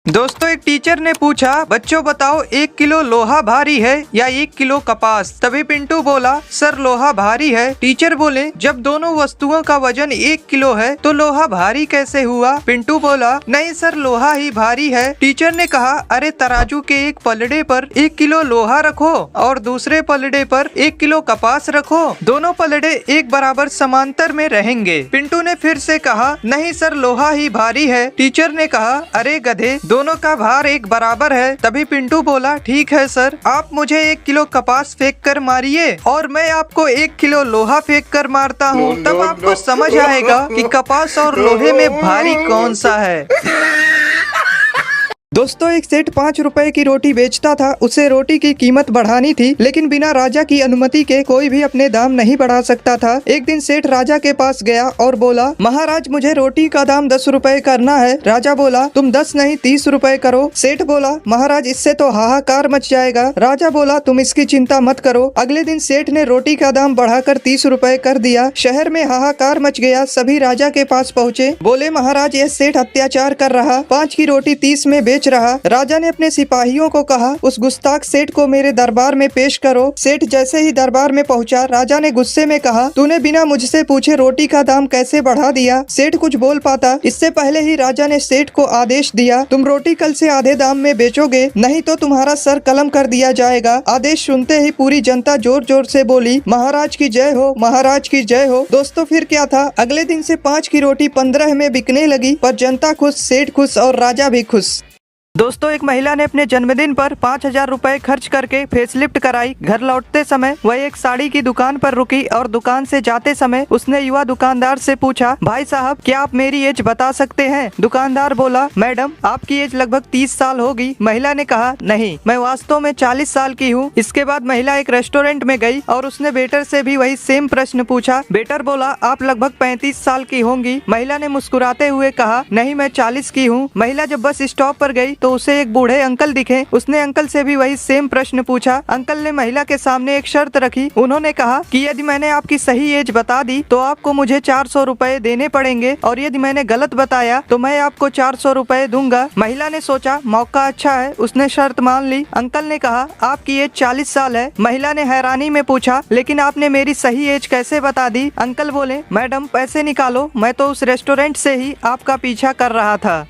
दोस्तों, एक टीचर ने पूछा, बच्चों बताओ 1 किलो लोहा भारी है या 1 किलो कपास। तभी पिंटू बोला, सर लोहा भारी है। टीचर बोले, जब दोनों वस्तुओं का वजन 1 किलो है तो लोहा भारी कैसे हुआ। पिंटू बोला, नहीं सर लोहा ही भारी है। टीचर ने कहा, अरे तराजू के एक पलड़े पर 1 किलो लोहा रखो और दूसरे पलड़े पर 1 किलो कपास रखो, दोनों पलड़े एक बराबर समांतर में रहेंगे। पिंटू ने फिर से कहा, नहीं सर लोहा ही भारी है। टीचर ने कहा, अरे गधे, दोनों का भार एक बराबर है। तभी पिंटू बोला, ठीक है सर, आप मुझे 1 किलो कपास फेंक कर मारिए और मैं आपको 1 किलो लोहा फेंक कर मारता हूँ। तब आपको समझ आएगा कि कपास और लोहे में भारी कौन सा है। दोस्तों, एक सेठ 5 रुपए की रोटी बेचता था। उसे रोटी की कीमत बढ़ानी थी, लेकिन बिना राजा की अनुमति के कोई भी अपने दाम नहीं बढ़ा सकता था। एक दिन सेठ राजा के पास गया और बोला, महाराज मुझे रोटी का दाम 10 रुपए करना है। राजा बोला, तुम 10 नहीं 30 रुपए करो। सेठ बोला, महाराज इससे तो हाहाकार मच जाएगा। राजा बोला, तुम इसकी चिंता मत करो। अगले दिन सेठ ने रोटी का दाम बढ़ाकर 30 रुपए कर दिया। शहर में हाहाकार मच गया। सभी राजा के पास पहुँचे, बोले, महाराज यह सेठ अत्याचार कर रहा, 5 की रोटी 30 में बेच रहा। राजा ने अपने सिपाहियों को कहा, उस गुस्ताख सेठ को मेरे दरबार में पेश करो। सेठ जैसे ही दरबार में पहुंचा, राजा ने गुस्से में कहा, तूने बिना मुझसे पूछे रोटी का दाम कैसे बढ़ा दिया। सेठ कुछ बोल पाता इससे पहले ही राजा ने सेठ को आदेश दिया, तुम रोटी कल से आधे दाम में बेचोगे, नहीं तो तुम्हारा सर कलम कर दिया जाएगा। आदेश सुनते ही पूरी जनता जोर जोर से बोली, महाराज की जय हो, महाराज की जय हो। दोस्तों, फिर क्या था, अगले दिन से 5 की रोटी 15 में बिकने लगी। पर जनता खुश, सेठ खुश और राजा भी खुश। दोस्तों, एक महिला ने अपने जन्मदिन पर 5,000 रुपए खर्च करके फेसलिफ्ट कराई। घर लौटते समय वह एक साड़ी की दुकान पर रुकी और दुकान से जाते समय उसने युवा दुकानदार से पूछा, भाई साहब क्या आप मेरी एज बता सकते हैं। दुकानदार बोला, मैडम आपकी एज लगभग 30 साल होगी। महिला ने कहा, नहीं मैं वास्तव में 40 साल की हूँ। इसके बाद महिला एक रेस्टोरेंट में गई और उसने वेटर से भी वही सेम प्रश्न पूछा। वेटर बोला, आप लगभग 35 साल की होंगी। महिला ने मुस्कुराते हुए कहा, नहीं मैं 40 की हूँ। महिला जब बस स्टॉप पर गई तो उसे एक बूढ़े अंकल दिखे। उसने अंकल से भी वही सेम प्रश्न पूछा। अंकल ने महिला के सामने एक शर्त रखी। उन्होंने कहा कि यदि मैंने आपकी सही एज बता दी तो आपको मुझे 400 रुपए देने पड़ेंगे और यदि मैंने गलत बताया तो मैं आपको 400 रुपए दूंगा। महिला ने सोचा मौका अच्छा है, उसने शर्त मान ली। अंकल ने कहा, आपकी एज 40 साल है। महिला ने हैरानी में पूछा, लेकिन आपने मेरी सही एज कैसे बता दी। अंकल बोले, मैडम पैसे निकालो, मैं तो उस रेस्टोरेंट से ही आपका पीछा कर रहा था।